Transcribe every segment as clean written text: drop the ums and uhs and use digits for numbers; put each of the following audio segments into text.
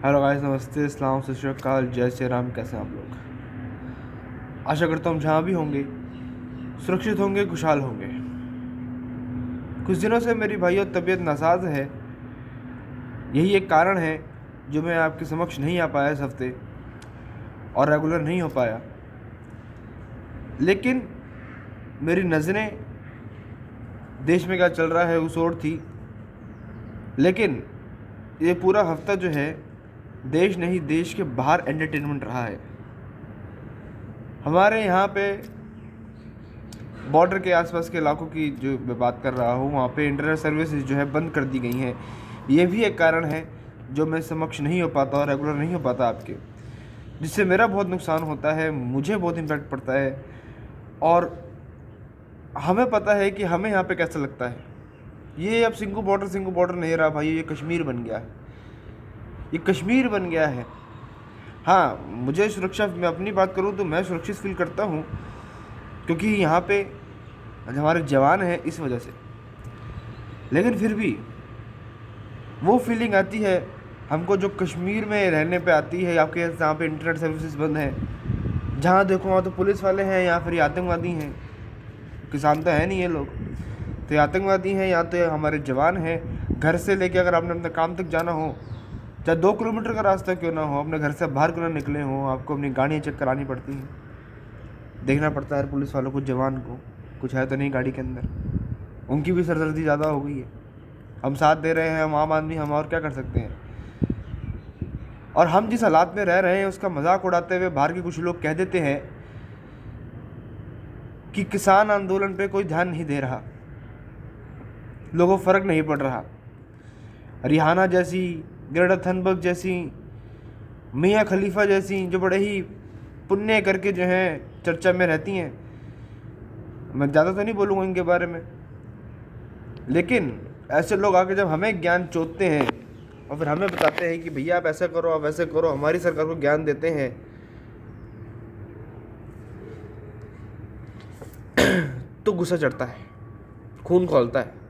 Hello guys, नमस्ते, इस्लाम, सत श्री अकाल, जय श्री राम। कैसे हैं आप लोग? आशा करता हूँ जहाँ भी होंगे सुरक्षित होंगे, खुशहाल होंगे। कुछ दिनों से मेरी भाइयों तबीयत नासाज है। यही एक कारण है जो मैं आपके समक्ष नहीं आ पाया इस हफ्ते और रेगुलर नहीं हो पाया। लेकिन मेरी नज़रें देश में क्या चल रहा है उस ओर थी। लेकिन ये पूरा हफ्ता जो है देश नहीं, देश के बाहर एंटरटेनमेंट रहा है। हमारे यहाँ पे बॉर्डर के आसपास के इलाकों की जो मैं बात कर रहा हूँ, वहाँ पे इंटरनेट सर्विसेज जो है बंद कर दी गई हैं। ये भी एक कारण है जो मैं समक्ष नहीं हो पाता और रेगुलर नहीं हो पाता आपके, जिससे मेरा बहुत नुकसान होता है, मुझे बहुत इम्पैक्ट पड़ता है। और हमें पता है कि हमें यहाँ पे कैसा लगता है। ये अब सिंगू बॉर्डर नहीं रहा भाई, ये कश्मीर बन गया है। ये कश्मीर बन गया है। हाँ, मुझे सुरक्षा, मैं अपनी बात करूँ तो मैं सुरक्षित फील करता हूँ, क्योंकि यहाँ पे हमारे जवान हैं इस वजह से। लेकिन फिर भी वो फीलिंग आती है हमको जो कश्मीर में रहने पे आती है। आपके जहाँ पे इंटरनेट सर्विसेज बंद हैं, जहाँ देखो वहाँ तो पुलिस वाले हैं, या फिर ये आतंकवादी हैं। किसान तो है नहीं ये लोग, तो ये आतंकवादी हैं या तो हमारे जवान हैं। घर से लेके अगर आपने अपने काम तक जाना हो, चाहे 2 किलोमीटर का रास्ता क्यों ना हो, अपने घर से बाहर क्यों ना निकले हों, आपको अपनी गाड़ियाँ चेक करानी पड़ती हैं। देखना पड़ता है पुलिस वालों को, जवान को कुछ है तो नहीं गाड़ी के अंदर। उनकी भी सरदर्दी ज़्यादा हो गई है। हम साथ दे रहे हैं, हम आम आदमी, हम और क्या कर सकते हैं। और हम जिस हालात में रह रहे हैं उसका मजाक उड़ाते हुए बाहर के कुछ लोग कह देते हैं कि किसान आंदोलन पे कोई ध्यान नहीं दे रहा, लोगों को फ़र्क नहीं पड़ रहा। रिहाना जैसी, ग्रेटा थनबर्ग जैसी, मियाँ खलीफा जैसी, जो बड़े ही पुण्य करके जो हैं चर्चा में रहती हैं, मैं ज़्यादा तो नहीं बोलूँगा इनके बारे में, लेकिन ऐसे लोग आके जब हमें ज्ञान चोदते हैं और फिर हमें बताते हैं कि भैया आप ऐसा करो, आप ऐसे करो, हमारी सरकार को ज्ञान देते हैं, तो गुस्सा चढ़ता है, खून खौलता है।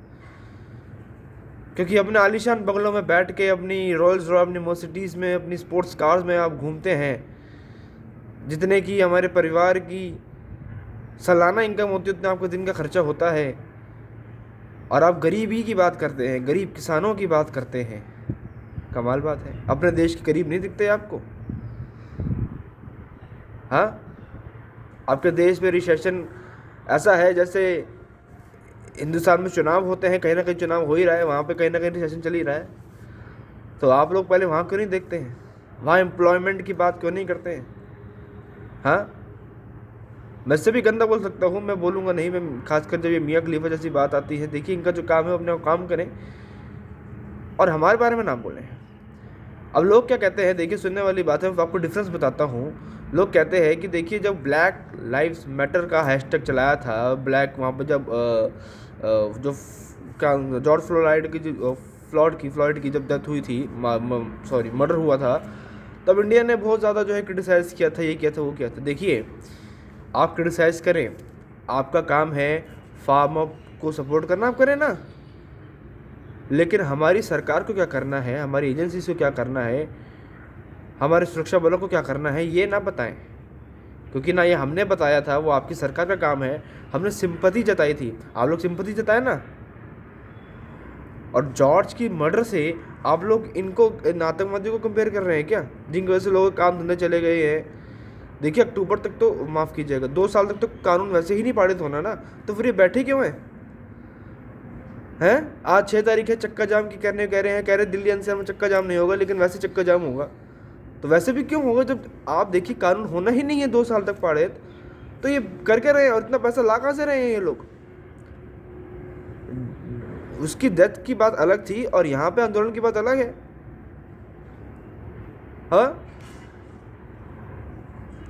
क्योंकि अपने आलीशान बंगलों में बैठ के, अपनी रॉयल्स रॉयल, अपनी मर्सिडीज़ में, अपनी स्पोर्ट्स कार्स में आप घूमते हैं, जितने की हमारे परिवार की सालाना इनकम होती है उतना आपका दिन का खर्चा होता है, और आप गरीबी की बात करते हैं, गरीब किसानों की बात करते हैं। कमाल बात है। अपने देश के गरीब नहीं दिखते आपको? हाँ, आपके देश में रिसेशन ऐसा है जैसे हिंदुस्तान में चुनाव होते हैं, कहीं ना कहीं चुनाव हो ही रहा है, वहाँ पे कहीं ना कहीं रिसेशन चल ही रहा है। तो आप लोग पहले वहाँ क्यों नहीं देखते हैं? वहाँ एम्प्लॉयमेंट की बात क्यों नहीं करते हैं? हाँ, मैं इससे भी गंदा बोल सकता हूँ, मैं बोलूँगा नहीं। मैं खासकर जब ये मियाँ खलीफा जैसी बात आती है, देखिए इनका जो काम है अपने काम करें और हमारे बारे में ना बोलें। अब लोग क्या कहते हैं, देखिए सुनने वाली बात है, मैं आपको डिफरेंस बताता हूँ। लोग कहते हैं कि देखिए जब ब्लैक लाइव्स मैटर का हैशटैग चलाया था, ब्लैक वहाँ पर जब जो क्या जॉर्ज फ्लोराइड की जो फ्लॉयड की जब डेथ हुई थी, सॉरी मर्डर हुआ था, तब इंडिया ने बहुत ज़्यादा जो है क्रिटिसाइज़ किया था, ये किया था, वो किया था। देखिए, आप क्रिटिसाइज़ करें, आपका काम है फार्म अप को सपोर्ट करना, आप करें ना। लेकिन हमारी सरकार को क्या करना है, हमारी एजेंसीज को क्या करना है, हमारे सुरक्षा बलों को क्या करना है, ये ना बताएं। क्योंकि ना ये हमने बताया था, वो आपकी सरकार का काम है। हमने सिंपैथी जताई थी, आप लोग सिंपैथी जताए ना। और जॉर्ज की मर्डर से आप लोग इनको आतंकवादियों को कंपेयर कर रहे हैं क्या, जिनकी वजह से लोगों के काम धंधे चले गए हैं। देखिए, अक्टूबर तक तो माफ़ कीजिएगा, 2 साल तक तो कानून वैसे ही नहीं पारित होना ना, तो फिर ये बैठे क्यों हैं? आज 6 तारीख है, चक्का जाम की कह रहे दिल्ली एनसीआर में चक्का जाम नहीं होगा, लेकिन वैसे चक्का जाम होगा। तो वैसे भी क्यों होगा जब आप देखिए कानून होना ही नहीं है 2 साल तक पारित, तो ये करके रहे हैं। और इतना पैसा ला कहाँ से रहे हैं ये लोग? उसकी डेथ की बात अलग थी और यहाँ पे आंदोलन की बात अलग है। हाँ,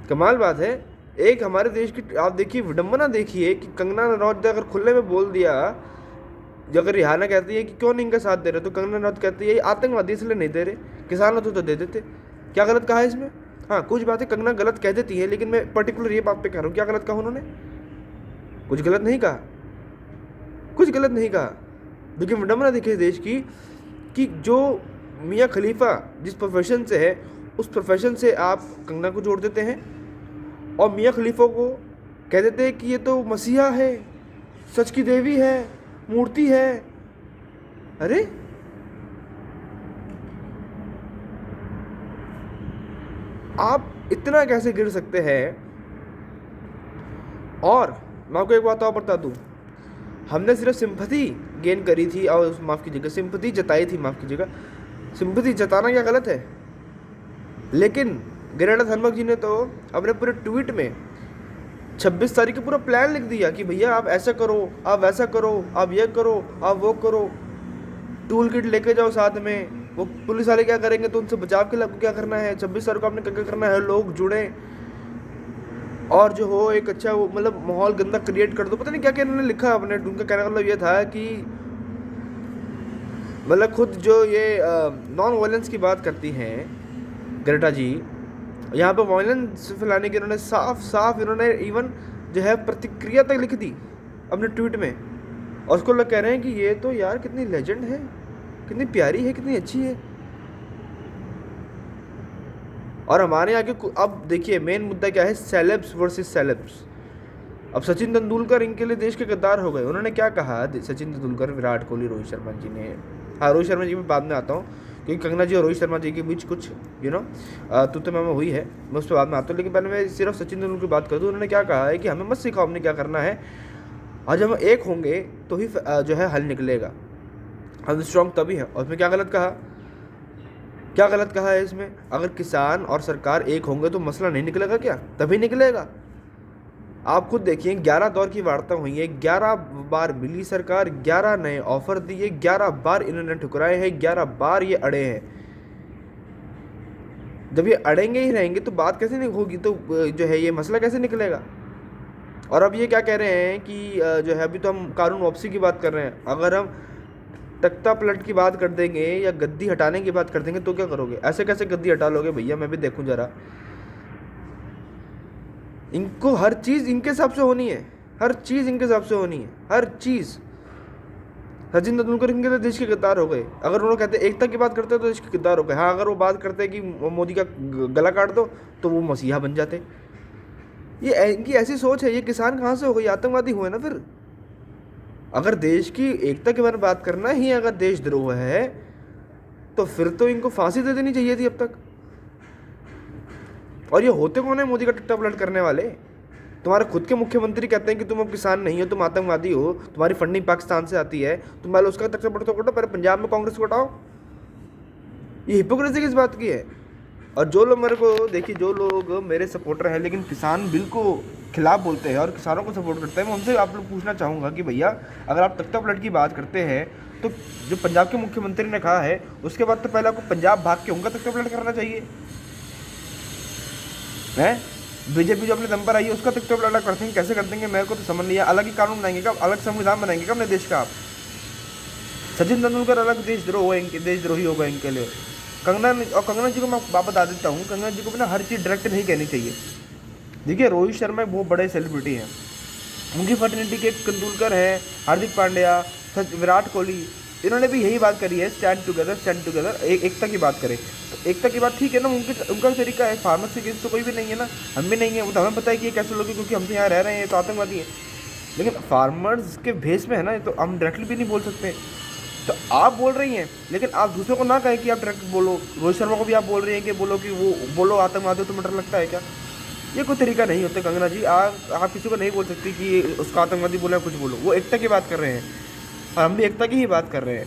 कमाल बात है। एक हमारे देश की आप देखिए विडंबना देखिए कि कंगना रनौत ने अगर खुले में बोल दिया, जो अगर रिहाना कहती है कि क्यों नहीं इनका साथ दे रहे, तो कंगना रनौत कहती है आतंकवादी इसलिए नहीं दे रहे, किसान होते तो दे देते। क्या गलत कहा है इसमें? हाँ, कुछ बातें कंगना गलत कह देती है, लेकिन मैं पर्टिकुलर ये बात पे कह रहा हूँ, क्या गलत कहा उन्होंने? कुछ गलत नहीं कहा, कुछ गलत नहीं कहा। लेकिन विडंबना देखिए देश की कि जो मियाँ खलीफा जिस प्रोफेशन से है उस प्रोफेशन से आप कंगना को जोड़ देते हैं और मियाँ खलीफा को कह देते हैं कि ये तो मसीहा है, सच की देवी है, मूर्ति है। अरे आप इतना कैसे गिर सकते हैं। और मैं आपको एक बात और बता दूं, हमने सिर्फ सिंपैथी गेन करी थी और माफ़ कीजिएगा सिंपैथी जताई थी, माफ़ कीजिएगा सिंपैथी जताना क्या गलत है? लेकिन ग्रेटा थनबर्ग जी ने तो अपने पूरे ट्वीट में 26 तारीख को पूरा प्लान लिख दिया कि भैया आप ऐसा करो, आप वैसा करो, आप ये करो, आप वो करो, टूल किट लेके जाओ साथ में। वो पुलिस वाले क्या करेंगे तो उनसे बचाव के लिए आपको क्या करना है, 26 तारीख को आपने क्या करना है, लोग जुड़े और जो हो एक अच्छा वो मतलब माहौल गंदा क्रिएट कर दो। पता नहीं क्या क्या इन्होंने लिखा अपने, उनका कहने का मतलब ये था कि मतलब खुद जो ये नॉन वायलेंस की बात करती हैं ग्रेटा जी, यहाँ पे वायलेंस फैलाने की इन्होंने साफ साफ इन्होंने इवन जो है प्रतिक्रिया तक लिख दी अपने ट्वीट में। और उसको लोग कह रहे हैं कि ये तो यार कितनी लेजेंड है, कितनी प्यारी है, कितनी अच्छी है। और हमारे यहाँ के अब देखिए मेन मुद्दा क्या है, सेलेब्स वर्सेस सेलेब्स। अब सचिन तेंदुलकर इनके लिए देश के गद्दार हो गए। उन्होंने क्या कहा, सचिन तेंदुलकर, विराट कोहली, रोहित शर्मा जी ने, हाँ रोहित शर्मा जी में बाद में आता हूँ क्योंकि कंगना जी और रोहित शर्मा जी के बीच कुछ तो मैं हुई है, मैं उस पर बाद में आता हूँ। लेकिन पहले मैं सिर्फ सचिन तेंदुलकर की बात कर दूँ। उन्होंने क्या कहा है कि हमें मत सिखाओ हमने क्या करना है, आज हम एक होंगे तो ही जो है हल निकलेगा, हम स्ट्रॉन्ग तभी है। और उसमें क्या गलत कहा, क्या गलत कहा है इसमें? अगर किसान और सरकार एक होंगे तो मसला नहीं निकलेगा क्या? तभी निकलेगा। आप खुद देखिए 11 दौर की वार्ता हुई है, 11 बार मिली सरकार, 11 नए ऑफर दिए, 11 बार इन्होंने ठुकराए हैं, 11 बार ये अड़े हैं। जब ये अड़ेंगे ही रहेंगे तो बात कैसे नहीं होगी, तो जो है ये मसला कैसे निकलेगा? और अब ये क्या कह रहे हैं कि जो है अभी तो हम कानून वापसी की बात कर रहे हैं, अगर हम तख्ता पलट की बात कर देंगे या गद्दी हटाने की बात कर देंगे तो क्या करोगे? ऐसे कैसे गद्दी हटा लोगे भैया, मैं भी देखूं जरा। इनको हर चीज़ इनके हिसाब से होनी है, हर चीज़ इनके हिसाब से होनी है, हर चीज़। सचिन तेंदुलकर इनके लिए देश के गद्दार हो गए। अगर उन्होंने कहते एकता की बात करते तो देश के गद्दार हो गए। हाँ अगर वो बात करते कि मोदी का गला काट दो तो वो मसीहा बन जाते। ये इनकी ऐसी सोच है। ये किसान कहाँ से हो गए, आतंकवादी हुए ना फिर। अगर देश की एकता के बारे में बात करना ही अगर देशद्रोह है तो फिर तो इनको फांसी दे देनी चाहिए थी अब तक। और ये होते कौन है मोदी का टट्टा पलट करने वाले? तुम्हारे खुद के मुख्यमंत्री कहते हैं कि तुम अब किसान नहीं हो, तुम आतंकवादी हो, तुम्हारी फंडिंग पाकिस्तान से आती है, तुम पहले उसका टट्टा पलट तो करो, पहले पंजाब में कांग्रेस को हटाओ। ये हिपोक्रेसी किस बात की है? और जो लोग मेरे को देखिए, जो लोग मेरे सपोर्टर हैं लेकिन किसान बिल को खिलाफ बोलते हैं और किसानों को सपोर्ट करते हैं, मैं उनसे आप लोग पूछना चाहूँगा कि भैया अगर आप तख्ता पलट की बात करते हैं तो जो पंजाब के मुख्यमंत्री ने कहा है उसके बाद तो पहले आपको पंजाब भाग के उनका तख्ता पलट करना चाहिए है। बीजेपी जो अपने दम पर आई है उसका तख्ता पलट करते हैं, कैसे कर देंगे मेरे को तो समझ नहीं है। अलग ही कानून बनाएंगे क्या, अलग संविधान बनाएंगे क्या अपने देश का? आप सचिन तेंदुलकर अलग देशद्रोही होगा इनके लिए। कंगना जी को मैं बात बता देता हूँ, कंगना जी को ना हर चीज़ डायरेक्ट नहीं कहनी चाहिए। देखिए रोहित शर्मा एक बहुत बड़े सेलिब्रिटी हैं, उनकी फर्टिनिटी के तेंदुलकर है, हार्दिक पांड्या, विराट कोहली, इन्होंने भी यही बात करी है, स्टैंड टुगेदर, एकता की बात करें तो एकता की बात ठीक है ना, उनका तरीका है। फार्मर्स के तो कोई भी नहीं है ना, हम भी नहीं है, वो तो हमें पता है कि ये कैसे लोग, क्योंकि हमसे यहाँ रह रहे हैं तो आतंकवादी है। लेकिन फार्मर्स के भेस में है ना, तो हम डायरेक्टली भी नहीं बोल सकते। तो आप बोल रही हैं लेकिन आप दूसरों को ना कहें कि आप डायरेक्ट बोलो। रोहित शर्मा को भी आप बोल रही हैं कि बोलो कि वो बोलो आतंकवादी, तो डर लगता है क्या? ये कोई तरीका नहीं होता कंगना जी। आप किसी को नहीं बोल सकती कि उसका आतंकवादी बोला कुछ बोलो। वो एकता की बात कर रहे हैं और हम भी एकता की ही बात कर रहे हैं।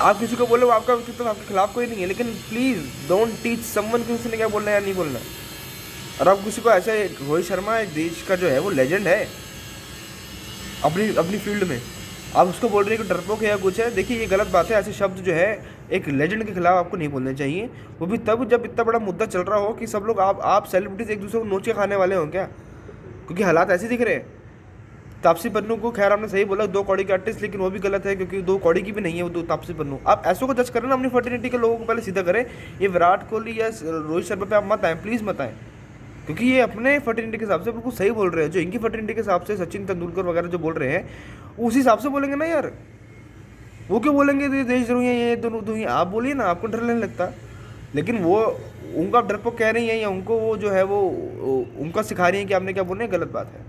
आप किसी को बोलो आपका तो आपके खिलाफ कोई नहीं है, लेकिन प्लीज़ डोंट टीच समवन कि उसने क्या बोलना है या नहीं बोलना। और आप किसी को ऐसे, रोहित शर्मा एक देश का जो है वो लेजेंड है अपनी फील्ड में, आप उसको बोल रहे हैं कि डरपोक है या कुछ है। देखिए ये गलत बात है। ऐसे शब्द जो है एक लेजेंड के खिलाफ आपको नहीं बोलने चाहिए, वो भी तब जब इतना बड़ा मुद्दा चल रहा हो कि सब लोग आप सेलिब्रिटीज़ एक दूसरे को नोच के खाने वाले हों क्या? क्योंकि हालात ऐसे दिख रहे हैं। तापसी पन्नू को खैर आपने सही बोला 2 कौड़ी के आर्टिस्ट, लेकिन वो भी गलत है क्योंकि 2 कौड़ी की भी नहीं है वो 2 तापसी पन्नू। आप ऐसों को जज करें ना, अपनी फर्टिनिटी के लोगों को पहले सीधा करें। ये विराट कोहली या रोहित शर्मा पे आप मत आएँ, प्लीज़ मत आएँ, क्योंकि ये अपने फर्टिनिटी के हिसाब से बिल्कुल सही बोल रहे हैं। जो इनकी फर्टिनिटी के हिसाब से सचिन तेंदुलकर वगैरह जो बोल रहे हैं उसी हिसाब से बोलेंगे ना यार। वो क्यों बोलेंगे ये देशद्रोही है, ये दोनों द्रोही? आप बोलिए ना, आपको डर नहीं लगता? लेकिन वो उनका डरपोक कह रही है या उनको वो जो है वो उनका सिखा रही है कि आपने क्या बोलना है, गलत बात है।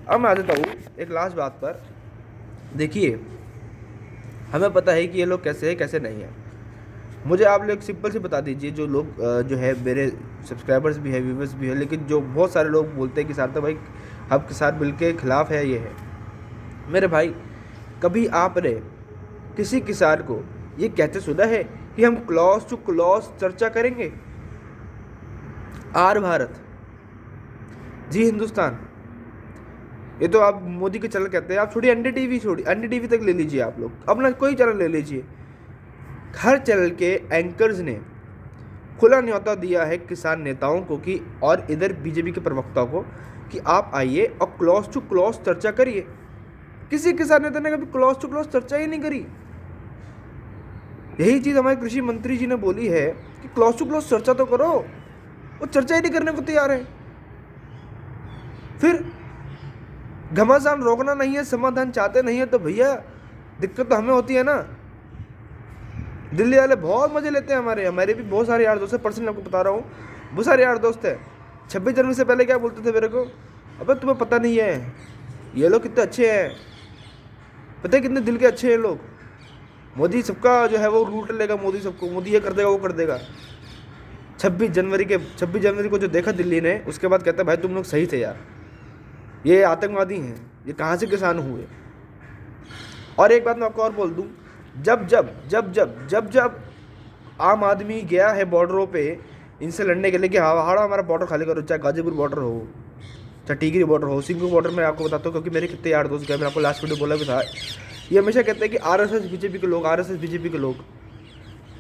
अब मैं आ जाता हूँ एक लास्ट बात पर। देखिए, हमें पता है कि ये लोग कैसे हैं कैसे नहीं हैं। मुझे आप लोग सिंपल से बता दीजिए, जो लोग जो है मेरे सब्सक्राइबर्स भी है, व्यूवर्स भी है, लेकिन जो बहुत सारे लोग बोलते हैं कि सार्थक भाई हम किसान बिल के खिलाफ है, ये है। मेरे भाई, कभी आपने किसी किसान को ये कहते सुना है कि हम क्लॉज टू क्लॉज चर्चा करेंगे? आर भारत, जी हिंदुस्तान, ये तो आप मोदी के चैनल कहते हैं। आप छोड़िए एनडीटीवी, छोड़िए एनडीटीवी तक ले लीजिए, आप लोग अपना कोई चैनल ले लीजिए। हर चैनल के एंकर्स ने खुला न्योता दिया है किसान नेताओं को कि और इधर बीजेपी के प्रवक्ता को कि आप आइए और क्लॉज टू क्लॉज चर्चा करिए। किसी किसान नेता ने कभी क्लॉज टू क्लॉज चर्चा ही नहीं करी। यही चीज़ हमारे कृषि मंत्री जी ने बोली है कि क्लॉज टू क्लॉज चर्चा तो करो, वो चर्चा ही नहीं करने को तैयार है। फिर घमासान रोकना नहीं है, समाधान चाहते नहीं है, तो भैया दिक्कत तो हमें होती है ना। दिल्ली वाले बहुत मजे लेते हैं, हमारे भी बहुत सारे यार दोस्त हैं, पर्सनली आपको बता रहा हूँ, बहुत सारे यार दोस्त हैं। 26 जनवरी से पहले क्या बोलते थे मेरे को, अबे तुम्हें पता नहीं है ये लोग कितने अच्छे हैं, पता है कितने दिल के अच्छे हैं लोग। मोदी सबका जो है वो लूट लेगा, मोदी सबको, मोदी ये कर देगा वो कर देगा। 26 जनवरी को जो देखा दिल्ली ने, उसके बाद कहता है भाई तुम लोग सही थे यार, ये आतंकवादी हैं, ये कहाँ से किसान हुए। और एक बात मैं आपको और बोल दूँ, जब जब जब जब जब जब आम आदमी गया है बॉर्डरों पे इनसे लड़ने के लिए कि हाड़ा हमारा बॉर्डर खाली करो, चाहे गाजीपुर बॉर्डर हो, चाहे टिहरी बॉर्डर हो, सिंगू बॉर्डर में आपको बताता हूँ क्योंकि मेरे कितने यार दोस्त गए, मैंने आपको लास्ट वीडियो बोला भी था। ये हमेशा कहते हैं कि आरएसएस बीजेपी के लोग, आरएसएस बीजेपी के लोग,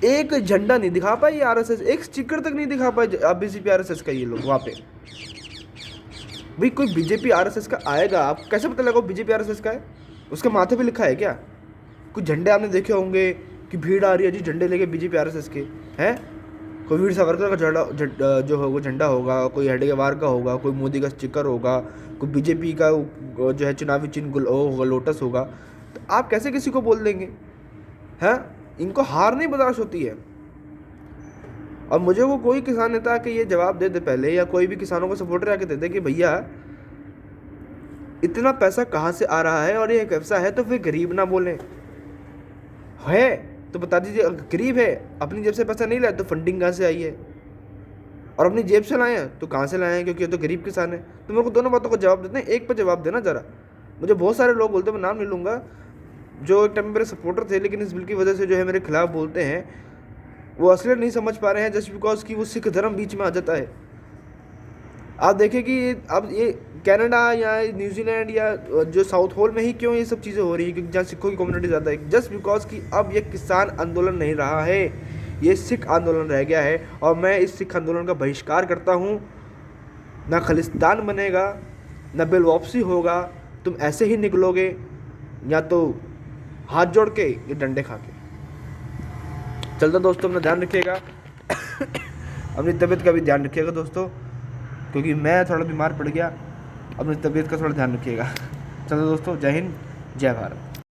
एक झंडा नहीं दिखा पाए आरएसएस, एक स्टिकर तक नहीं दिखा पाए बीजेपी आरएसएस का ये लोग वहाँ पे। भाई कोई बीजेपी आरएसएस का आएगा, आप कैसे पता लगा बीजेपी आरएसएस का है? उसके माथे पे लिखा है क्या? कुछ झंडे आपने देखे होंगे कि भीड़ आ रही है जी झंडे लेके बीजेपी आरएसएस के, हैं? कोई वीर सावरकर का झंडा जो है वो झंडा होगा, कोई हेडगेवार का होगा, कोई मोदी का स्टिकर होगा, कोई बीजेपी का जो है चुनावी चिन्ह होगा, लोटस होगा। तो आप कैसे किसी को बोल देंगे? हैं? इनको हार नहीं बर्दाश्त होती है। और मुझे वो कोई किसान नेता के ये जवाब दे दे पहले, या कोई भी किसानों को सपोर्टर आके दे दे कि भैया इतना पैसा कहाँ से आ रहा है और ये व्यवसाय है, तो फिर गरीब ना बोलें। है तो बता दीजिए, गरीब है अपनी जेब से पैसा नहीं लाए तो फंडिंग कहाँ से आई है, और अपनी जेब से लाए हैं तो कहाँ से लाए हैं, क्योंकि ये तो गरीब किसान है। तो मेरे को दोनों बातों का जवाब देते हैं, एक पर जवाब देना ज़रा। मुझे बहुत सारे लोग बोलते हैं, मैं नाम नहीं लूँगा, जो एक टाइम में मेरे सपोर्टर थे लेकिन इस बिल की वजह से जो है मेरे खिलाफ बोलते हैं, वो असलियत नहीं समझ पा रहे हैं जस्ट बिकॉज कि वो सिख धर्म बीच में आ जाता है। आप देखें कि अब ये कनाडा या न्यूजीलैंड या जो साउथ होल में ही क्यों ये सब चीज़ें हो रही है, क्योंकि जहाँ सिखों की कम्युनिटी ज़्यादा है, जस्ट बिकॉज कि अब ये किसान आंदोलन नहीं रहा है, ये सिख आंदोलन रह गया है। और मैं इस सिख आंदोलन का बहिष्कार करता हूँ। ना खालिस्तान बनेगा, ना बिल वापसी होगा, तुम ऐसे ही निकलोगे या तो हाथ जोड़ के या डंडे खा के। चलता दोस्तों, अपना ध्यान रखिएगा अपनी तबीयत का भी ध्यान रखिएगा दोस्तों, क्योंकि मैं थोड़ा बीमार पड़ गया। अपनी तबीयत का थोड़ा ध्यान रखिएगा। चलो दोस्तों, जय हिंद, जय भारत।